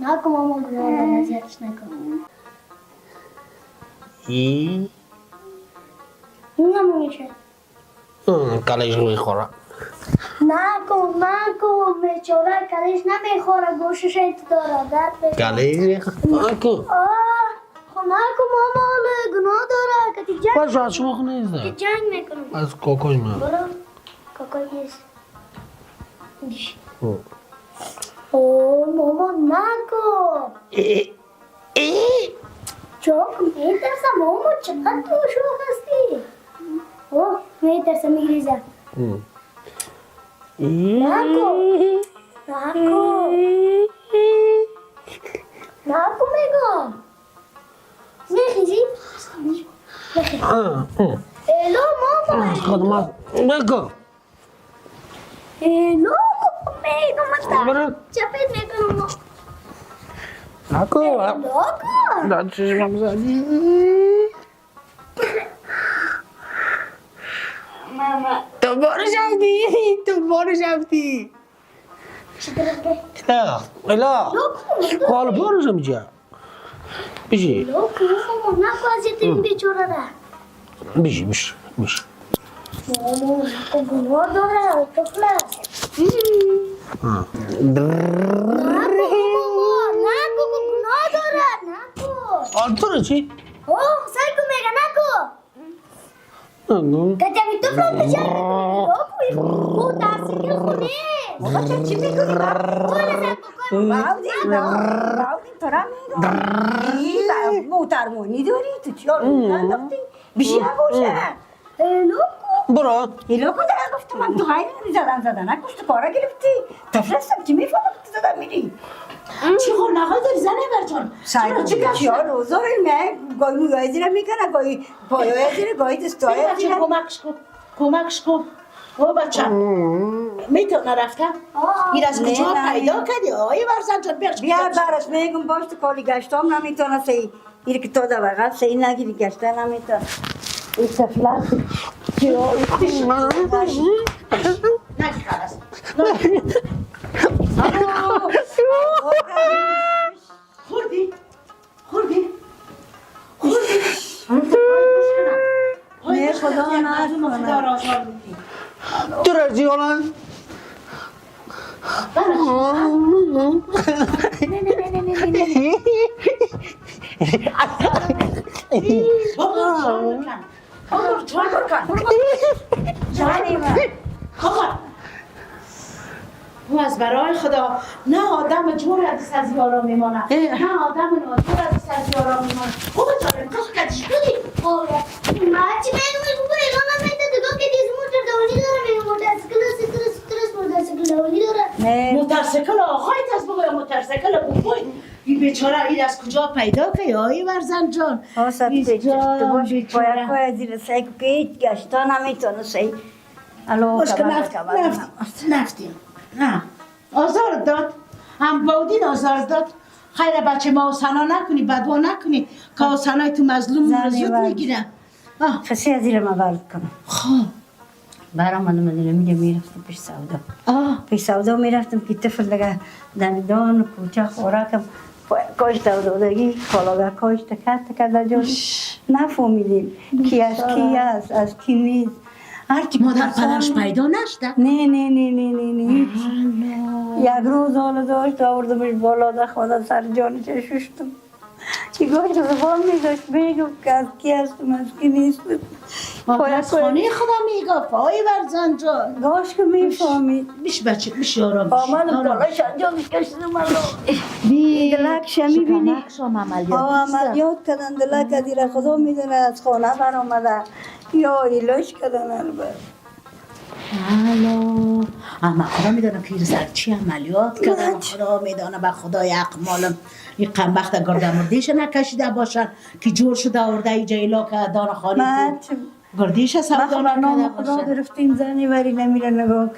نکن ماما گناه اذیتش نکن. ای نمو میشه. کلش میخوره. نکن بیچاره کلش نمیخوره گوشش ایت داره درد میکنه. کلش میخوره. نکن. خب نکن ماما گناه داره که تی جنگ باش عشق نیست. تی جنگ میکنم. از کوکوی من. برو کوکوی نیست. اوه ماما نکن. چوک میترسم ماما چقدر تو شوخ هستی. اوه میترسم میگریزم. نکن میگم میخیزی؟ الو ماما خدمت نکن. الو میگم چپت میکنم نکن. نکن در چشمم زدی. ماما تو بارش رفتی. چی درسته؟ الا حالا بارش هم جا بیشی الو ماما نکن ازیت این بیچاره را بیشی ماما نکن گناه داره طفل است نکن گناه داره نکن تو را چی؟ اوه سایکو میگه نکن نکن کجایی تو فرد بجایی او ترسیل خونه بابا چی میکنی؟ باودی تو را میگم موترمونی داری تو چیار ننداختی؟ بیشی نباشه الو برو ایلو کن دارم گفتم من تو غیر نمی زدن نکش تو کارا گرفتی تفرستم چی میفهمم تو زدن میری چی خور نخواه داری زنه برجان سایه چی کشیار روزاره گاهی مویای زیره میکنه گاهی پایای زیره گاهی دستای بچه زیره کمکش کن او بچه میتونه رفته؟ این از کجا پیدا کردی؟ آقای ورزن جان برش بیا برش میگم باش تو کالی گشتام نمیتونه سی این که تو در وقت سی نگیری گشته نمیتونه این سفلت نگی خلاص خوردی؟ نه خدا نکنه تو را چی حالا؟ بابا چهار بکن جانی من بابا او از برای خدا نه آدم جور از یارا میمانه نه آدم ناجور از یارا میمانه خوبه جانه کش کدش بدی ما چی میگم بابا اینا نمیده دیگه که دیز موتور داونی داره میگم موتورسیکل داونی داره موتورسیکل آقایت از بگویم موتورسیکل بوی این بیچاره این از کجا پیدا که آقای ورزن جان آسد پیچه تو باش باید زیر سی که پیچ گشتا نمیتونه سی الو باش که نفتیم نه آزار داد هم بودین آزار داد خیر بچه ما سنا نکنی بدوا نکنی که سنای تو مظلوم رو زود میگیرن کسی از زیر ما برد کنم خواه برام من مدینه میرفتم پیش سودا میرفتم که طفل دیگه دندان و کوچه خوراکم کاش دودگی کالاگه کاش تکت در جان نفهمیدیم کی از کی است از کی نیست هرچی مادر پدرش پیدا نشده نه یک روز حالا داشت آوردمش بالا در خدا سر جانش ششتم که گاهی زبان میداشت بگم که از کی هستم از کی نیستم از خانه خودم میگفت آقای ورزن جان گاش که میفهمید بیش بچه بیش آرام آمد بالاش انجامش کشتم دلک شمی بینی عملیات کردن دلک از ایره خدا میدونه از خانه بر آمده یا ایلاش کردن البته اما خدا میدانم که زرچی عملیات کردن خدا میدانه به خدای اقمالم این قنبخت گردمردیش نکشیده باشن که جور شده آورده ای جیلا که دانه خانی تو گردیش سودا نکرده خدا باشن گرفتیم زنی وری نمیره نگاه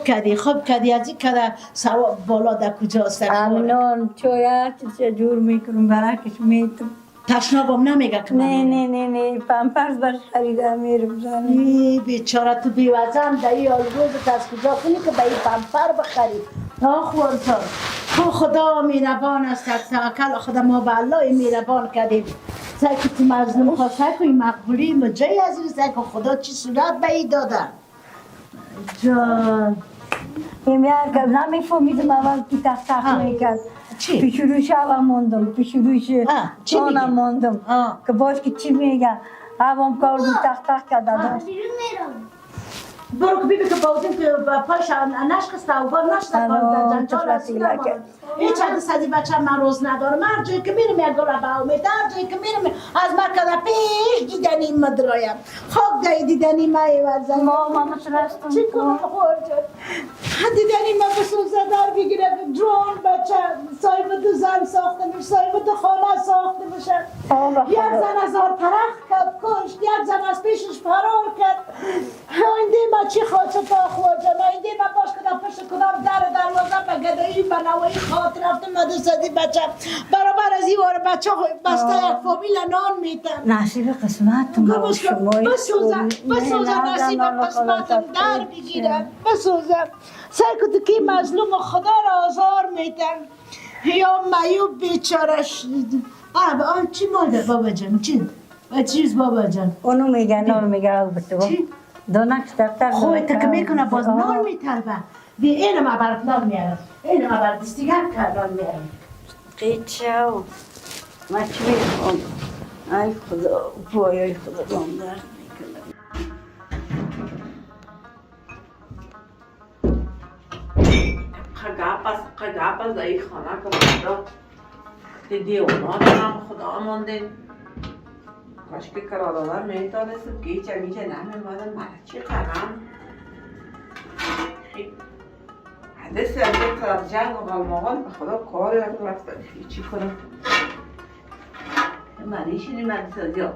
کردی خوب کردی از این کده سواب بالا در کجاست امینان چویا چه جور میکنم برکش میتم تشنابم نمیگه که نه پمپرز برش خریده میرم زنی بیچاره تو بیوزن در این روزت از کجا کنی که به این پمپر بخری آخ ورزان خدا مهربان است. توکل خدا ما به الله مهربان کردیم. سعی که مظلوم خواسته که مقبولی مجای از این سعی که خدا چی صورت به ای دادن جان. این که نمیفهمیدم اول که تخت میکرد. چی؟ پیش روش اول موندم، پیش روش آنم موندم که باش که چی میگه اوام کردم تخت کرده داشت. بیرون میرم. برو که بیبی که بازیم که پاش نشکسته و بار نشده در جنجال است هیچ حد صدی بچه من روز ندارم. هر جایی که میرم یک گل با امید، هر جایی که میرم از مرکز پیش دیدنی مدرایم خواب دایی دیدنی ما ایوزن ماما ترستم چی کنم خورجم دیدنی ما بسوزه در بگیره جون بچه صاحب دو زن ساخته میشه، صاحب دو خانه ساخته میشه. یک زن از آن طرف کرد کشت، یک زن از پیشش فرار کرد. آینده ما چی خواهد پا خواهجم، آینده ما باش کدام پشت کدام در دروازه به گدایی به نوایی خاطر رفتم مدرسه بچه برابر از این وار بچه بسته یک فامیل نان میتن. نصیب قسمت ما شمایی بسوزن نصیب قسمتم در بگیرن بسوزن. سعی کد که مظلوم خدا را آزار میتن یا معیوب بیچارش. چی مادر بابا جان چی؟ چیز بابا جان؟ اونو میگه نان میگه او بتو چی؟ دونکش دفتر خوی تک میکنه باز نان میتربه. بی اینو ما برات نان میارم، اینو ما برات دستیگر کرد نان میارم. قیچو ما چی میخوام؟ ای خدا پای خدا دام درد میکنه. قگاپس ای خانه که خدا دیدی اونا دارم خدا مانده کاش که کرادادر میتانستم گیچه میچه نمیمادم من چی کنم حدث از طرف جنگ و غلماغان به خدا کاری رفتم چی کنم منیشینی من سازیا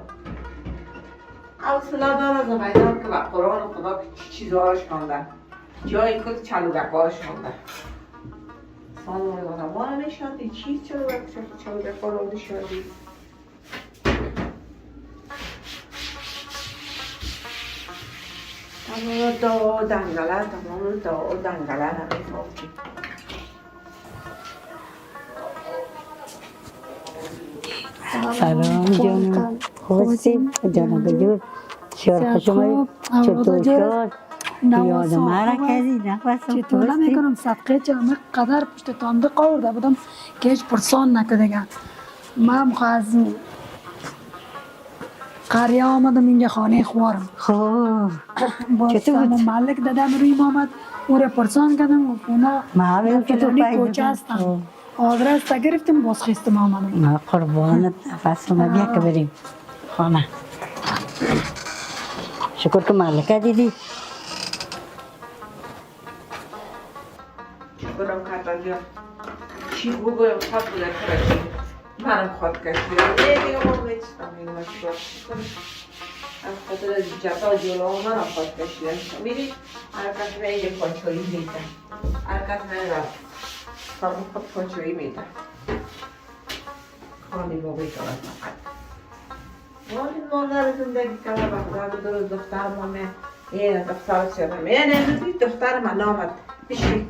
حوصله دارم زمینم که به قرآن خدا چی چیزهاش خوندن جایی که چلوگکارش خوندن سانوی آدمان نشاندی چیز چلوگکار نشاندی تمام دو دنگله نمیفاقی سلام جانم خوبی جانم بجور شور خوشمایی چطور شد یاد مرا کردی نفسم چطور نمیکنم صدقه جامعه قدر پشت تانده قورده بودم که هیچ پرسان نکردگم. من از قریه آمدم اینجا خانه خوارم خوب چطور بود؟ مالک دادم روی آمد او را پرسان کردم و اونا فلانی کوچه هستم آدرس تا گرفتم باز خیستم آمدم. ما قربانت نفسم بیا که بریم خانه. شکر که مالکه دیدی برم کردن یا چی بگویم خواهد بوده کرده منم خواهد کشیده دیگه ما نیستم این مشکل از خاطر جتا جلو منم خواهد کشیده میری هر کس میگه پاچایی میتن هر کس میگه فرم خود پاچایی میتن خانی ما بیتارد مقید مادر زندگی کرده بخدا درست دختر ما این دختر شدم این دختر من نامد بشی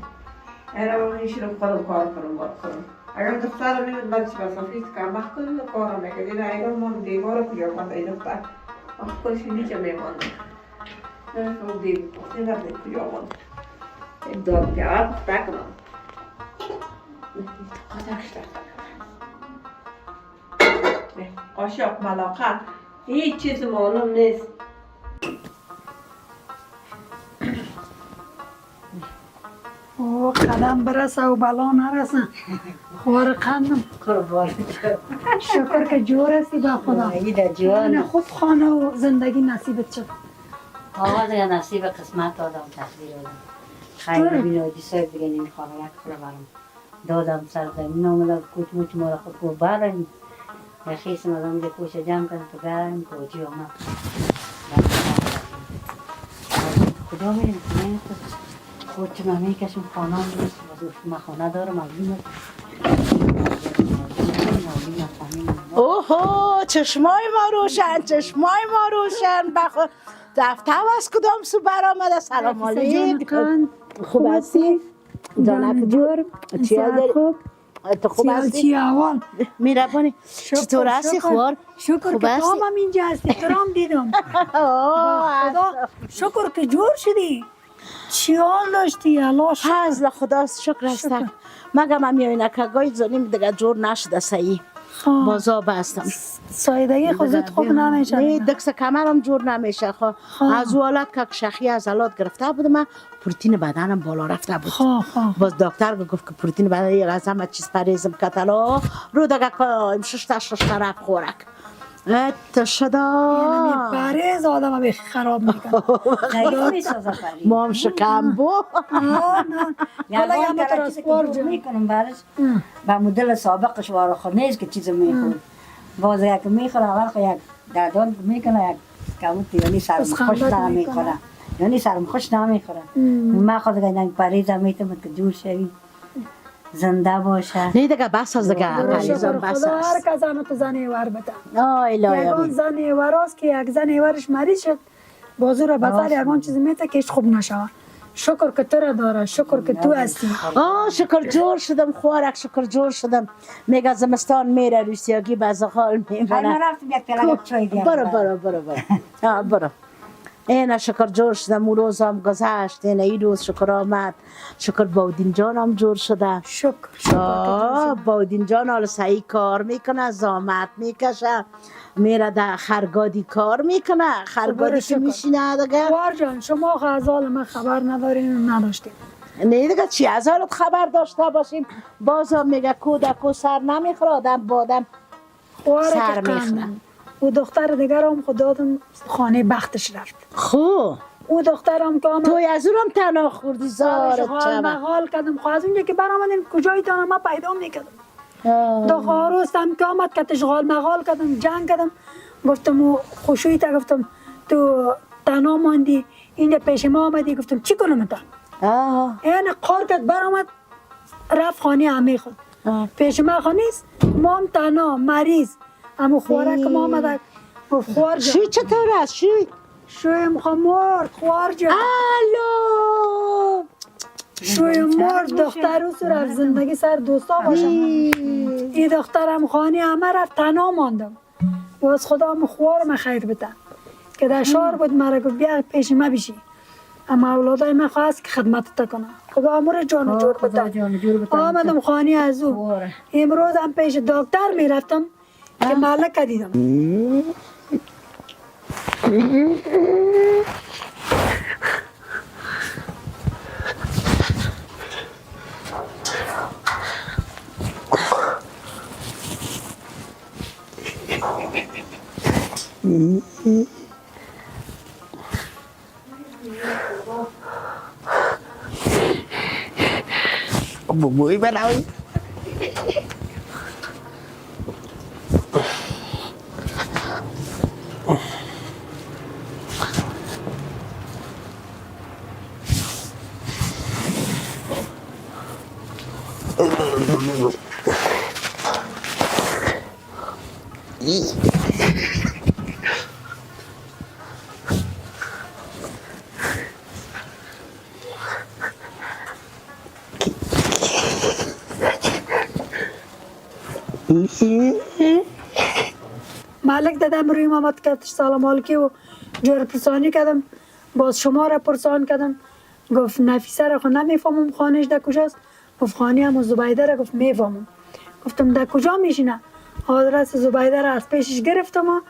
اینا من میشینم خودم کار کنم باید کنم. اگر دختر رو میمید من چی بسافیست کنم مخکل کارم میکرد اینا اینا من دیوار رو کجا کنم این دختر مخکلش نیچه میمانم نمیشون دیوار کجا کنم این داد گرد بکنم قدرش دست قاشق ملاقه هیچ چیز معلوم نیست او قدم برسه و بلا نرسه خوار قندم شکر که جور هستی به خدا این خوب خانه و زندگی نصیبت شد. آقا دیگه نصیب قسمت دادم تقدیر دادم خیلی بینادی صاحب دیگه نمیخوام یک خلا برم دادم سر زمین آمدم کوچ موچ مارا خود کو برم رخیص مدام ده کوچه جمع کردم تو برم کوچی آمد خدا میریم خونه کوچه من میکشم خانه هم نیست من خانه دارم مبینم اوهو چشمای ما روشن بخور دفتر از کدام سو برآمده. سلام علیکم خوب هستی؟ جانک جور چی داری؟ خوب تو خوب هستی؟ چی اول میربانی چطور هستی خوار؟ شکر خوب که هستی؟ تو هم اینجا هستی تو رو هم دیدم خدا شکر که جور شدی چی حال داشتی الله شکر فضل خدا شکر است مگم هم یه نکگاه زنیم دیگه جور نشده صحیح بازا بستم سایدگی خود زود خوب نمیشه نه دکس کمرم جور نمیشه از حالت که شخی عضلات گرفته بود من پروتین بدنم بالا رفته بود باز دکتر گفت که پروتین بدن یک از همه چیز پریزم کتلا رو دیگه شش طرف خورک تو شدا پریز آدم هم خراب میکنه نگه میسازه پری ما هم شکم بو حالا یه یه متراسپور که میکنم برش با مدل سابقش وارو خود نیست که چیز میخور باز یک میخوره اول خود یک دردان میکنه یک کموت یعنی سرم خوش نمیخوره یعنی سرم خوش نمیخوره من خود دیگه پریزم میتونم که جور شوی زنده باشه نه دیگه بس از دیگه پریزم بس خدا هر است کس هم تو زن ور بده آی یگان لایه زن وراست که یک زن ورش مریض شد بازو را بسر یگان چیز میته که خوب نشود شکر که تو را داره شکر که تو هستی شکر جور شدم خوارک شکر جور شدم میگه زمستان میره روسیاگی بازخال خیلی میمونه رفتم یک تلگه چای دیگه برو این شکر جور شدم اون روز هم گذشت این روز شکر آمد شکر باودین جان هم جور شده شکر باودین جان حالا صحیح کار میکنه زامت میکشه میره در خرگادی کار میکنه خرگادی که میشینه دیگه وار جان شما از حال من خبر ندارین و نداشتیم نه دیگه چی از حالت خبر داشته باشیم بازم میگه کودک و سر نمیخوره آدم بادم سر میخوره او دختر دیگر هم خدا دادم خانه بختش رفت خو او دخترم که آمد توی از اونم تنها خوردی زارت حال مغال کردم خو از اونجا که برآمدیم کجای دانم من پیدا میکردم دو روستم که آمد که تشغال مغال کردم جنگ کردم گفتم او خوشوی تا گفتم تو تنها ماندی اینجا پیش ما آمدی گفتم چی کنم تا این قار کرد برآمد رفت خانه همه خود پیش ما خانه است ما هم تنها مریض اما خواره که ما آمده خوار جان شوی چطور است شوی؟ شوی میخوام مرد خوار جان الو شوی مرد دختر او سر زندگی سر دوستا باشم این دخترم خانه همه رفت تنها ماندم باز خدا هم خوارم خیر بده که در شهر بود مرا گفت بیا پیش ما بشی اما اولادای من خواست که خدمت تا کنم خدا امور جان جور بده آمدم خانه از او امروز هم پیش دکتر میرفتم که مالک دیدم Bụi bên đâu مالک دادم روی محمد کردش سلام علیکی و جور پرسانی کردم باز شما را پرسان کردم گفت نفیسه را خود نمیفهمم خانهش در کجاست گفت خانه هم زبیده را گفت میفهمم گفتم در کجا میشینه آدرس زبیده را از پیشش گرفتم و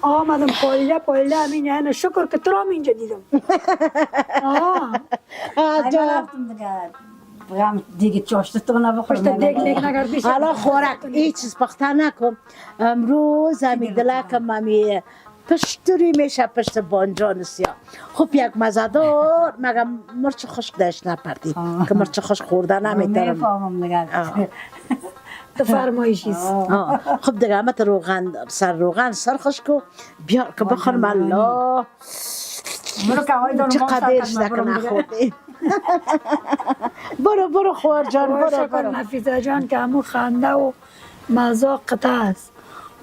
آمدم پایله همین یعنی شکر که تو را هم اینجا دیدم دیگه چاشتتو نبخورم حالا خورک این چیز پخته نکن امروز همی دلکم همی پشتوری میشه پشت بانجان سیاه خب یک مزدار مگم مرچ خشک داشت نپردی که مرچ خشک خورده نمیترم میفهمم دیگه تو فرمایشیست خب دیگه همه روغن سر خشکو بیار که بخورم الله چقدرش نکنه خوردی برو خوار جان برو نفیسه جان که همون خنده و مذاق قطع است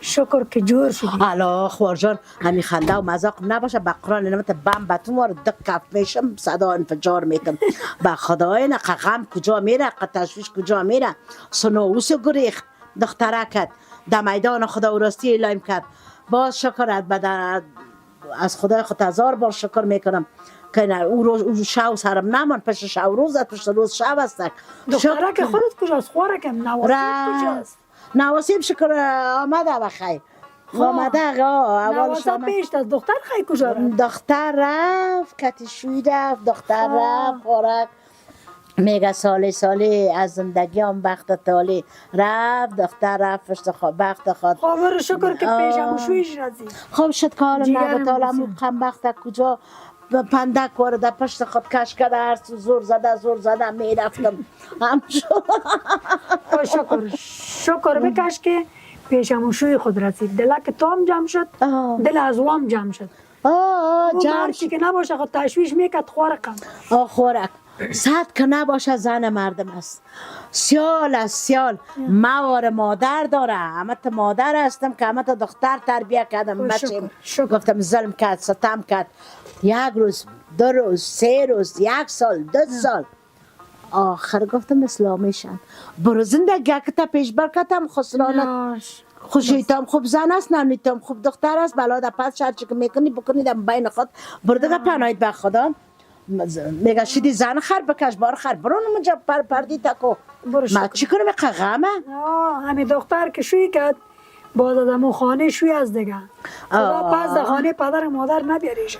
شکر که جور شدی. حالا خوار جان همین خنده و مذاق نباشه به قرآن نمت بم بتون وارد دک کف میشم صدا انفجار میتم به خدای نه غم کجا میره تشویش کجا میره سنووس گریخ دخترکت در میدان خدا و راستی اعلام کرد باز شکرت بدن از خدای خود هزار بار شکر میکنم که نه او شو سرم نمان پس شو روز پس روز شو هستک دختره که خودت کجاست؟ خواره که نواسیب کجاست؟ نواسیب شکر آمده بخیر آمده اول نواسا پیش از دختر خیلی کجا رفت؟ دختر رفت کتشوی رفت دختر رفت خورک میگه سالی از زندگی هم بخت تالی رفت دختر رفت فشت بخت خود خواهر شکر که پیش همون شویش رزی خب شد که حالا نبتال همون قم بخت کجا پندک وارده پشت خود کش کرده هر سو زور زده میرفتم شکر بکش که پیش همون شوی خود رسید دلک تو هم جمع شد دل از او هم جمع شد جمع شد که نباشه خود تشویش میکرد خورکم خورک صد که نباشه زن مردم است سیال از سیال موار مادر داره همت مادر هستم که همت دختر تربیه کردم بچه گفتم ظلم کرد ستم کرد یک روز 2 روز 3 روز 1 سال 2 سال آخر گفتم اسلامیشن برو زندگی که تا پیش برکتم خسرانت خوشیتم خوب زن است نانیتم خوب دختر است بلا در پس شرچی که میکنی بکنی در بین خود بردگه پناهید به خدا میگه شدی زن خر بکش بار خر برو نمونجا پردی تکو ما چی کنم غمه همین دختر که شوی کرد باز از همون خانه شوی از دیگه خدا پس در خانه پدر مادر نبیاریشه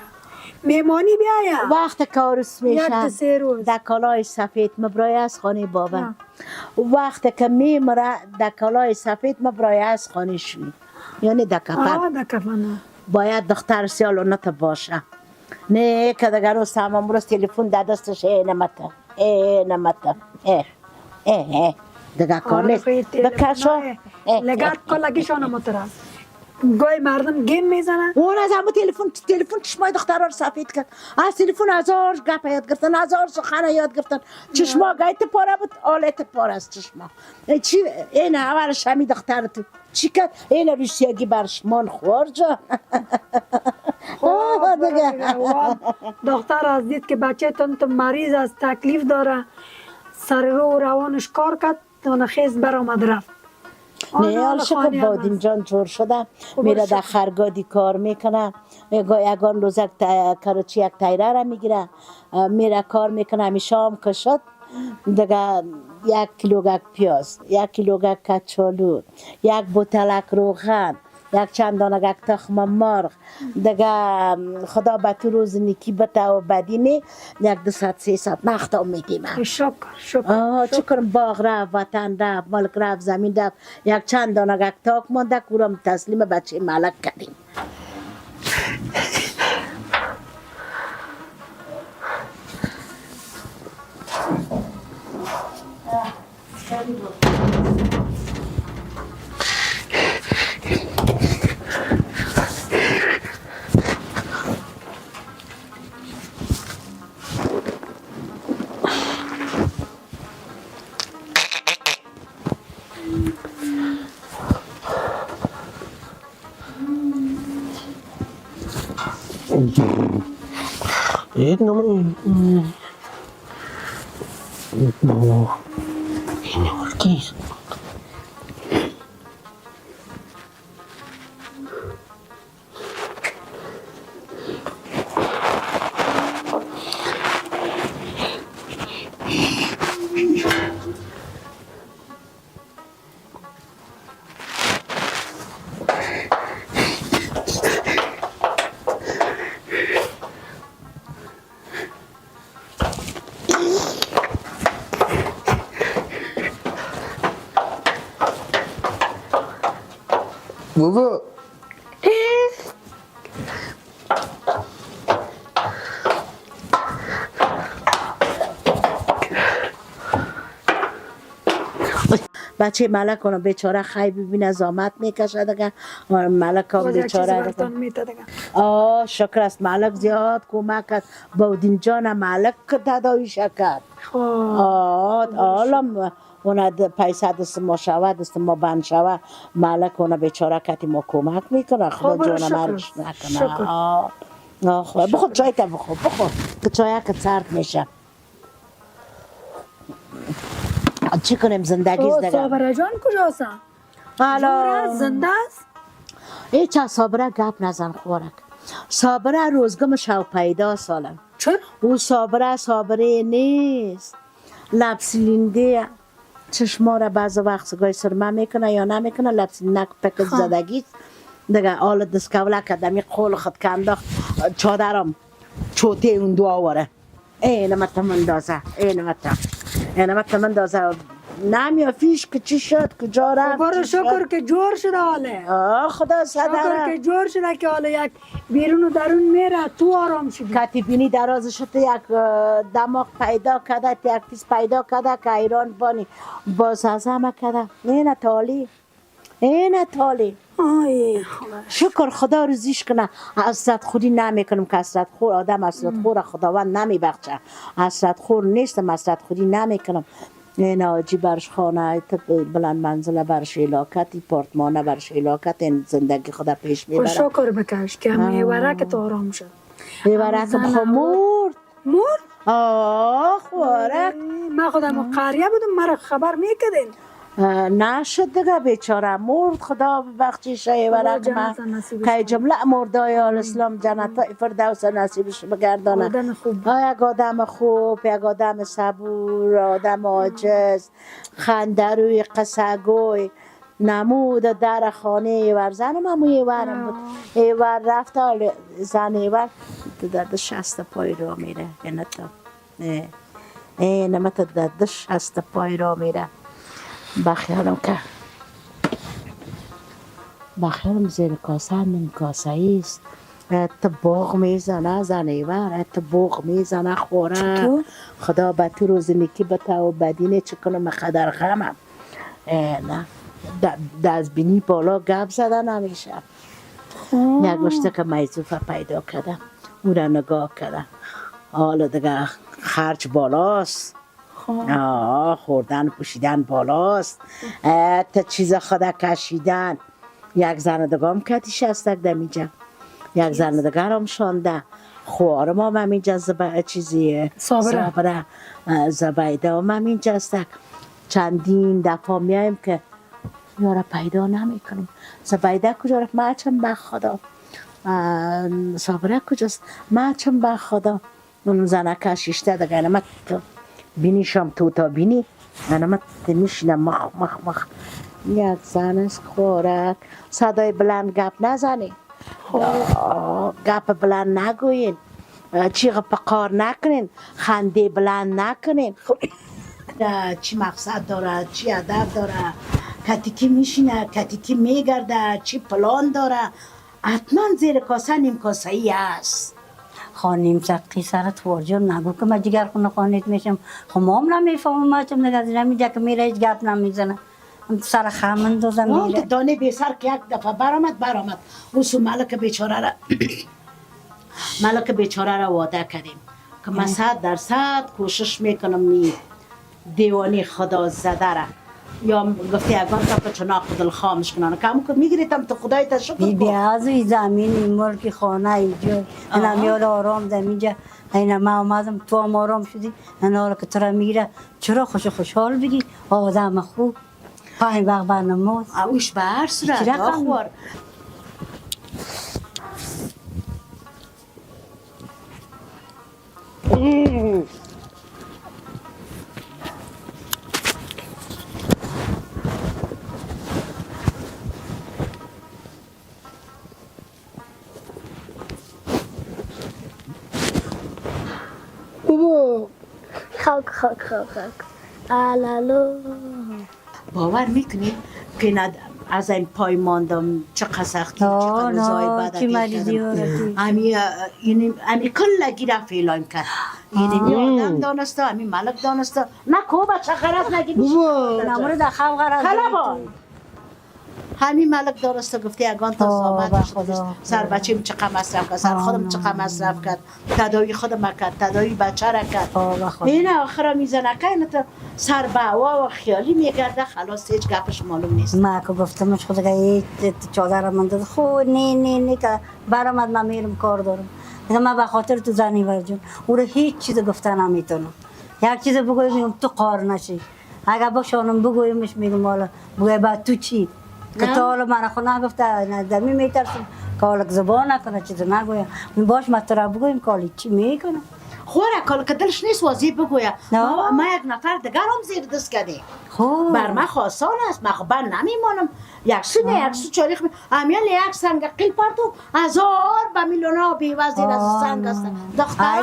میمانی بیایم وقت کارس میشه 3 روز در کالای سفید مبرای از خانه بابا وقت که میمره در کالای سفید مبرای از خانه شوی یعنی در کفن باید دختر سیالونت باشه نه که دیگر روز تمام روز تلفن در دستش نمته دیگر کار نیست بکشو لگت کلگیشان مترس گوی مردم گیم میزنن اون از همه تلفن چشمای دختر رو سفید کرد از تلفن 1000 گپ یاد گرفتن 1000 سخن یاد گرفتن چشما گایت پاره بود آلت پاره است چشما چی این اولش همین دختر تو چی کرد این روسیاگی برشمان خور جان دختر از دید که بچه تون مریض از تکلیف داره سر رو روانش کار کرد و خیز برآمد رفت نه حال شکر بادین جان جور شده میره در خرگادی کار میکنه یگان روزک کروچی یک تایره را میگیره میره کار میکنه همیشه شام که شد دیگه 1 کیلوگک پیاز 1 کیلوگک کچالو 1 بوتلک روغن 1 چند دانگک تخم مرغ دیگه خدا به تو روز نیکی بته و بدینی 100-300 نختا میدیم شکر چکر باغ رفت وطن رفت ملک رفت زمین رفت 1 چند دانگک تاک مانده کورم تسلیم بچه ملک کردیم एक नंबर بابا بچه ملک کنم بیچاره خیلی ببینه زامت میکشه دیگه ملک هم بیچاره شکر است ملک زیاد کمک کرد بودین جان ملک تداویش کرد حالا اونا پیسه دست ما شوه دست ما بند شوه ملک اونا بیچاره کتی ما کمک میکنه خدا خب، جان شکر. مرش نکنه شکر. خدا بخور چای تا بخور که چای که سرد میشه چی کنیم زندگی تو زدگم صابره جان کجاست؟ حالا زنده است؟ ایچه صابره گپ نزن خورک صابره روزگم شو پیدا سالم چرا؟ او صابره نیست لب سیلینده چشما را بعض وقت گاهی سرمه میکنه یا نمیکنه لب سیلینده پک زدگی دیگه آل دستکوله کدمی قول خود که انداخت چادرم چوته اون دو آوره اینم تمندازه اینم تمندازه نمی فیش که چی شد کجا رفت برو چی شد؟ شکر که جور شده حاله خدا شکر صدره که جور شده که حالا یک بیرون و درون میره تو آرام شدی کتی بینی دراز شد یک دماغ پیدا کرده یک چیز پیدا کرده که ایران بانی باز از همه کرده اینه تالی آی شکر خدا روزیش کنه حسرت خودی نمی کنم که حسرت خور آدم حسرت خور خداوند نمی بخشه حسرت خور نیستم حسرت خودی نمی کنم این آجی برش خانه بلند منزله برش علاقت پارتمانه برش علاقت این زندگی خدا پیش خب میبره شکر بکش که میوره که تو آرام شد میبرکم خمورد مرد؟ خورک من خودم قریه بودم مرا خبر میکدین نشد دیگه بیچاره مرد خدا ببخشیش ورق من جنت نصیبش که جمله مردای الاسلام جنت فردوس نصیبش بگردانه آدم خوب. یک آدم خوب یک آدم صبور آدم عاجز خندروی قصه‌گوی نمود در خانه ایور زنم هم ایورم بود ایور رفت زن ایور در 60 پای را میره این مت در 60 پای را میره بخیالم که بخیالم زیر کاسه همین کاسه ایست ات باغ میزنه زنیور ات باغ میزنه خوره خدا به تو روز نیکی به تو و بدینه چه کنم خدر غمم نه دزبینی بالا گپ زدن همیشه یک گشته که میزوفه پیدا کردم او را نگاه کردم حالا دیگه خرج بالاست خوردن پوشیدن بالاست تا چیز خدا کشیدن یک زن دگام کتی شستک دمیجا یک زن دگرم شانده خوارم هم همینجا چیزیه صابره زبایده هم همینجا استک چندین دفعه میایم که یارا پیدا نمی کنیم زبایده کجا رفت ما چم به خدا صابره کجاست ما چم به خدا اون زنه کشیشته دیگه نمت بینیشم تو تا بینی نمت میشینم مخ یک زن است خورک صدای بلند گپ نزنی گپ بلند نگوین چیغ پقار نکنین خنده بلند نکنین چی مقصد داره چی هدف داره کتی که میشینه کتی که میگرده چی پلان داره حتما زیر کاسه نیم کاسه ای هست خانیم سقی سرت فورجون نگو که من جگر خونه خانیت میشم خب ما هم نمیفهمم ما چم نگه از نمیجا که میره هیچ گپ نمیزنه سر خمن دوزم میره دانه بیسر که یک دفعه برامد اوسو ملک بیچاره را واده کردیم که من 100% کوشش میکنم می دیوانی خدا زده را یا گفتی اگر تا چناق دل خامش کنن که همون که میگیریتم تو خدای تا شکر بی از این زمین این ملک خانه اینجا اینا میاد آرام زمینجا اینا ما آمدم تو هم آرام شدی اینا رو که تو را میگیره چرا خوشحال بگی آدم خوب پای وقت برنماز اوش به هر صورت آخوار خاک آلالو باور میکنی که از این پای ماندم چقدر سختی چقدر روزای بعد امی کل گیره فیلایم کرد اینی آدم دانسته امی ملک دانسته نه که بچه غرص نگی میشه نمونه در خواب غرص کلبان همین ملک درست گفته یگان تا زامن شدش سر بچیم چقدر مصرف کرد، سر خودم چقدر مصرف کرد، تداوی خودم کرد، تداوی بچه را کرد. این آخر میزنه که این سر به هوا و خیالی میگرده، خلاص هیچ گپش معلوم نیست. ما که گفتمش خود که چادر من داد خو نه که برآمد من میرم کار دارم. من به خاطر تو زنی جون او رو هیچ چیز گفتن نمیتونم. یک چیز بگویم میگم تو قار نشی. اگه باشانم بگویمش میگم حالا بگوی بعد تو چی؟ که تا حالا من خود نگفته دمی میترسم که حالا زبان نکنه چیز نگویم. باش ما ترا بگویم کالی چی میکنه؟ خوره کال که دلش نیست واضح بگویم. ما یک نفر دیگر هم زیر دست کردیم. بر من خواستان است، من خب نمیمانم. یک سو نه یک سو چاریخ همیان یک سنگ قیل پرتو 1000 به میلیون ها بیوزیر از سنگ است.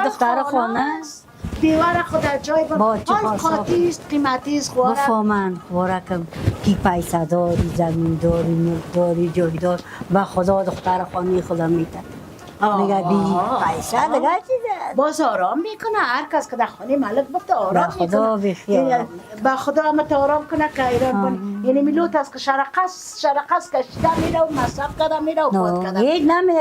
دختر خانه است. دیوار خود جای آن قاطی است، قیمتی است. بفهمن خورکم کی پیسه داری، زمین داری، ملک داری، جای داری. با خدا دختر خانه خدا میتد. میگه بی پیسه دیگه چیزه. باز آرام میکنه، هر کس که در خانه ملک بفته آرام میکنه. خدا بخیر. با خدا همت آرام کنه که ایران کنه. یعنی میلوت است که شرقص کشیده میره و مصرف کرده میره و پاد کرده.